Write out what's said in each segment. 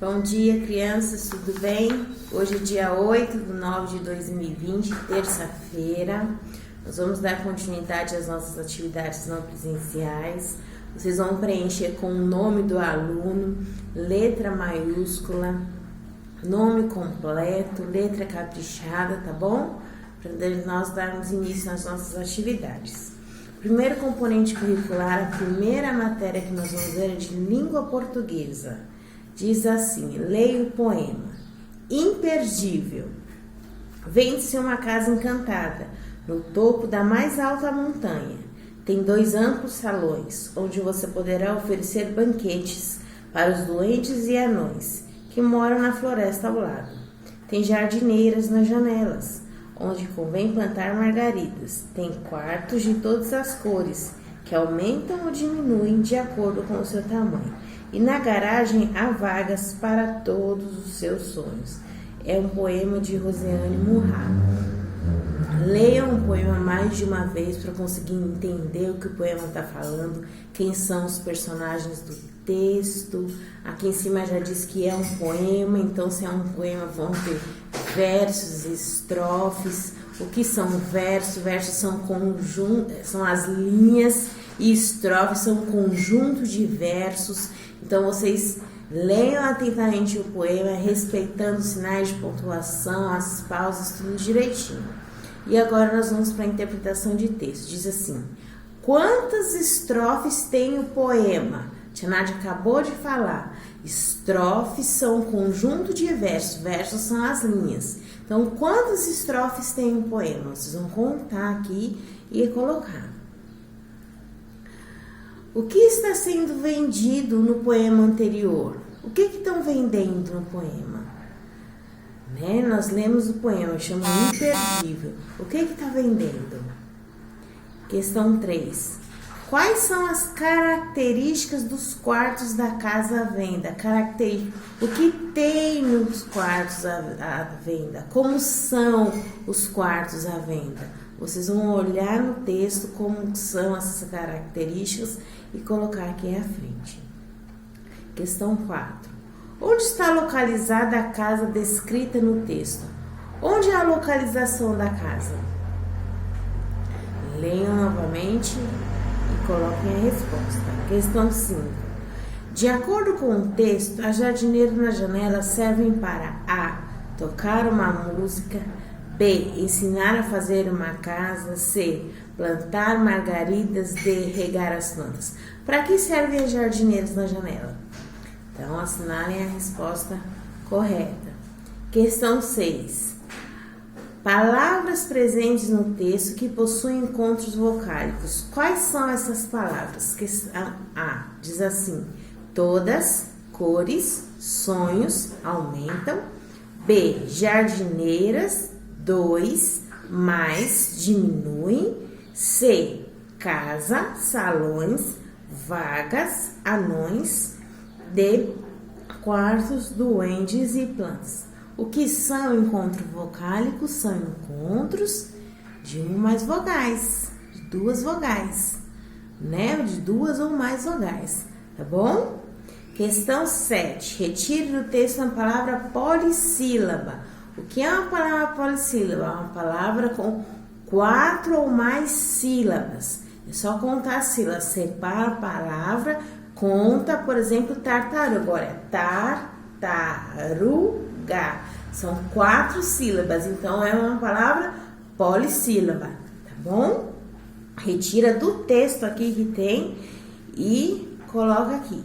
Bom dia, crianças, tudo bem? Hoje é dia 8/9/2020, terça-feira. Nós vamos dar continuidade às nossas atividades não presenciais. Vocês vão preencher com o nome do aluno, letra maiúscula, nome completo, letra caprichada, tá bom? Para nós darmos início às nossas atividades. Primeiro componente curricular, a primeira matéria que nós vamos ver é de língua portuguesa. Diz assim: leia o poema. Imperdível. Vende-se uma casa encantada, no topo da mais alta montanha. Tem 2 amplos salões, onde você poderá oferecer banquetes para os doentes e anões, que moram na floresta ao lado. Tem jardineiras nas janelas, onde convém plantar margaridas. Tem quartos de todas as cores, que aumentam ou diminuem de acordo com o seu tamanho. E na garagem há vagas para todos os seus sonhos. É um poema de Rosiane Murrah. Leiam o poema mais de uma vez para conseguir entender o que o poema está falando, quem são os personagens do texto. Aqui em cima já diz que é um poema, então se é um poema vão ter versos e estrofes. O que são versos? Versos são conjuntos, são as linhas, e estrofes são um conjunto de versos. Então vocês leiam atentamente o poema, respeitando os sinais de pontuação, as pausas, tudo direitinho. E agora nós vamos para a interpretação de texto. Diz assim: quantas estrofes tem o poema? Tia Nádia acabou de falar. Estrofes são um conjunto de versos. Versos são as linhas. Então, quantas estrofes tem o poema? Vocês vão contar aqui e colocar. O que está sendo vendido no poema anterior? O que estão vendendo no poema? Nós lemos o poema, chama Imperdível. O que está vendendo? Questão 3. Quais são as características dos quartos da casa à venda? O que tem nos quartos à venda? Como são os quartos à venda? Vocês vão olhar no texto como são essas características e colocar aqui à frente. Questão 4. Onde está localizada a casa descrita no texto? Onde é a localização da casa? Leiam novamente e coloquem a resposta. Questão 5. De acordo com o texto, as jardineiras na janela servem para A. Tocar uma música, B. Ensinar a fazer uma casa, C. Plantar margaridas, D. Regar as plantas. Para que servem as jardineiras na janela? Então, assinalem a resposta correta. Questão 6. Palavras presentes no texto que possuem encontros vocálicos. Quais são essas palavras? A. Diz assim: todas, cores, sonhos, aumentam. B. Jardineiras, 2, mais, diminuem. C. Casa, salões, vagas, anões. D. Quartos, duendes e plantas. O que são encontros vocálicos? São encontros de um ou mais vogais, de 2 vogais, de 2 ou mais vogais, tá bom? Questão 7. Retire do texto a palavra polissílaba. O que é uma palavra polissílaba? É uma palavra com 4 ou mais sílabas. É só contar as sílabas. Separa a palavra, conta, por exemplo, tartaruga. Agora é tartaruga. São 4 sílabas, então é uma palavra polissílaba, tá bom? Retira do texto aqui que tem e coloca aqui.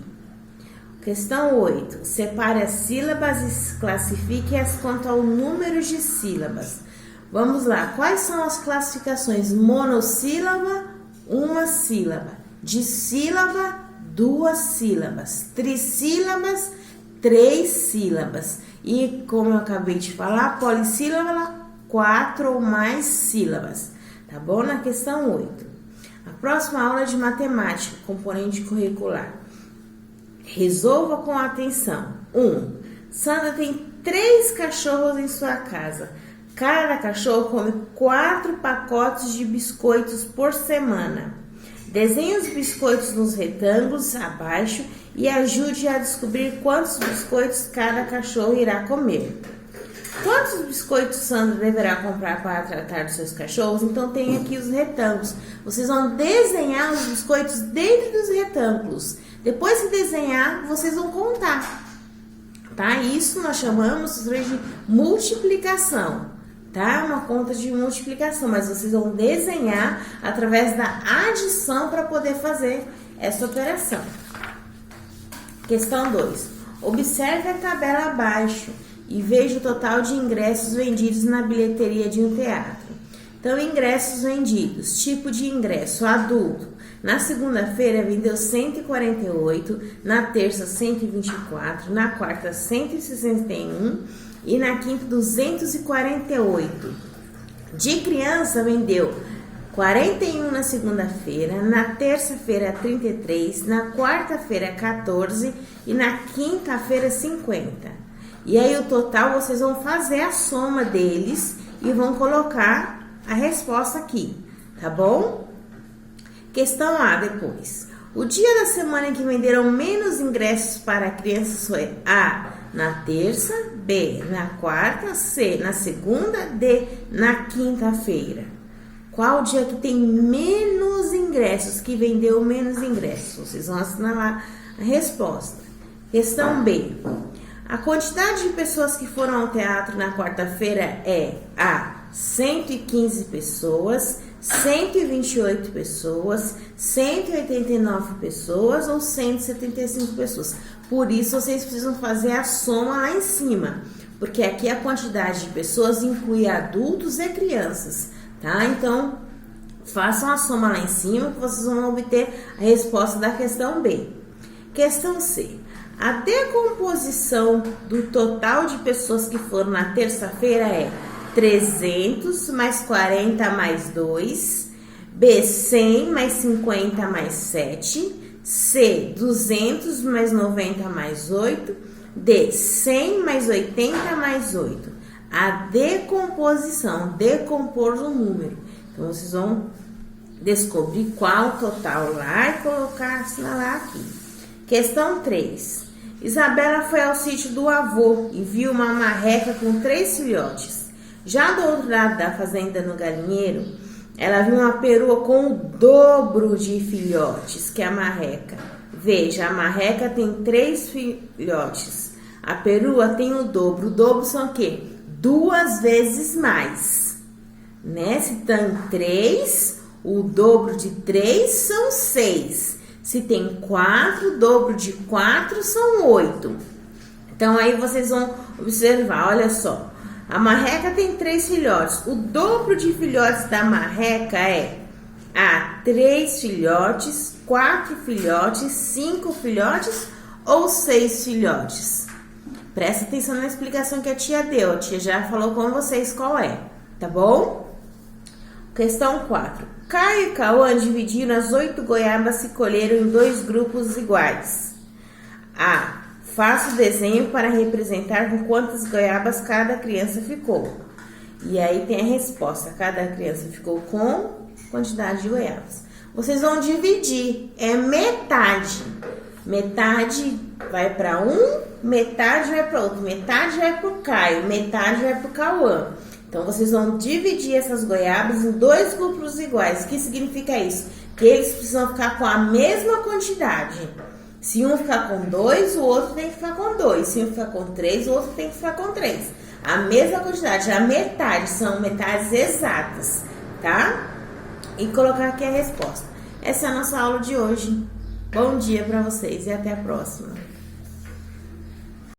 Questão 8. Separe as sílabas e classifique-as quanto ao número de sílabas. Vamos lá. Quais são as classificações? Monossílaba, 1 sílaba. Dissílaba, 2 sílabas. Trissílabas, 3 sílabas. E, como eu acabei de falar, polissílaba, 4 ou mais sílabas. Tá bom? Na questão 8. A próxima aula é de matemática, componente curricular. Resolva com atenção. 1. Sandra tem 3 cachorros em sua casa. Cada cachorro come 4 pacotes de biscoitos por semana. Desenhe os biscoitos nos retângulos abaixo e ajude a descobrir quantos biscoitos cada cachorro irá comer. Quantos biscoitos Sandra deverá comprar para tratar dos seus cachorros? Então tem aqui os retângulos. Vocês vão desenhar os biscoitos dentro dos retângulos. Depois que desenhar, vocês vão contar. Tá? Isso nós chamamos de multiplicação. Tá? Uma conta de multiplicação, mas vocês vão desenhar através da adição para poder fazer essa operação. Questão 2. Observe a tabela abaixo e veja o total de ingressos vendidos na bilheteria de um teatro. Então, ingressos vendidos, tipo de ingresso, adulto. Na segunda-feira vendeu 148, na terça 124, na quarta 161 e na quinta 248. De criança vendeu 41 na segunda-feira, na terça-feira 33, na quarta-feira 14 e na quinta-feira 50. E aí o total vocês vão fazer a soma deles e vão colocar a resposta aqui, tá bom? Questão A depois. O dia da semana em que venderam menos ingressos para crianças foi A, na terça, B, na quarta, C, na segunda, D, na quinta-feira. Qual dia que tem menos ingressos, que vendeu menos ingressos? Vocês vão assinalar a resposta. Questão B. A quantidade de pessoas que foram ao teatro na quarta-feira é A, 115 pessoas, 128 pessoas, 189 pessoas ou 175 pessoas. Por isso, vocês precisam fazer a soma lá em cima, porque aqui a quantidade de pessoas inclui adultos e crianças, tá? Então, façam a soma lá em cima que vocês vão obter a resposta da questão B. Questão C. A decomposição do total de pessoas que foram na terça-feira é 300 mais 40 mais 2, B, 100 mais 50 mais 7, C, 200 mais 90 mais 8, D, 100 mais 80 mais 8. A decomposição, decompor o número. Então, vocês vão descobrir qual o total lá e colocar, assinalar aqui. Questão 3. Isabela foi ao sítio do avô e viu uma marreca com 3 filhotes. Já do outro lado da fazenda, no galinheiro, ela viu uma perua com o dobro de filhotes que a marreca. Veja, a marreca tem 3 filhotes. A perua tem o dobro. O dobro são o quê? 2 vezes mais. Né? Se tem 3, o dobro de 3 são 6. Se tem 4, o dobro de 4 são 8. Então, aí vocês vão observar, olha só. A marreca tem 3 filhotes. O dobro de filhotes da marreca é A, 3 filhotes, 4 filhotes, 5 filhotes ou 6 filhotes? Presta atenção na explicação que a tia deu. A tia já falou com vocês qual é, tá bom? Questão 4. Caio e Cauã dividiram as 8 goiabas que colheram em 2 grupos iguais. A. Faça o desenho para representar com quantas goiabas cada criança ficou. E aí tem a resposta. Cada criança ficou com quantidade de goiabas. Vocês vão dividir. É metade. Metade vai para um, metade vai para outro. Metade vai para o Caio, metade vai para o Cauã. Então, vocês vão dividir essas goiabas em 2 grupos iguais. O que significa isso? Que eles precisam ficar com a mesma quantidade. Se um ficar com 2, o outro tem que ficar com 2. Se um ficar com 3, o outro tem que ficar com 3. A mesma quantidade, a metade, são metades exatas, tá? E colocar aqui a resposta. Essa é a nossa aula de hoje. Bom dia para vocês e até a próxima.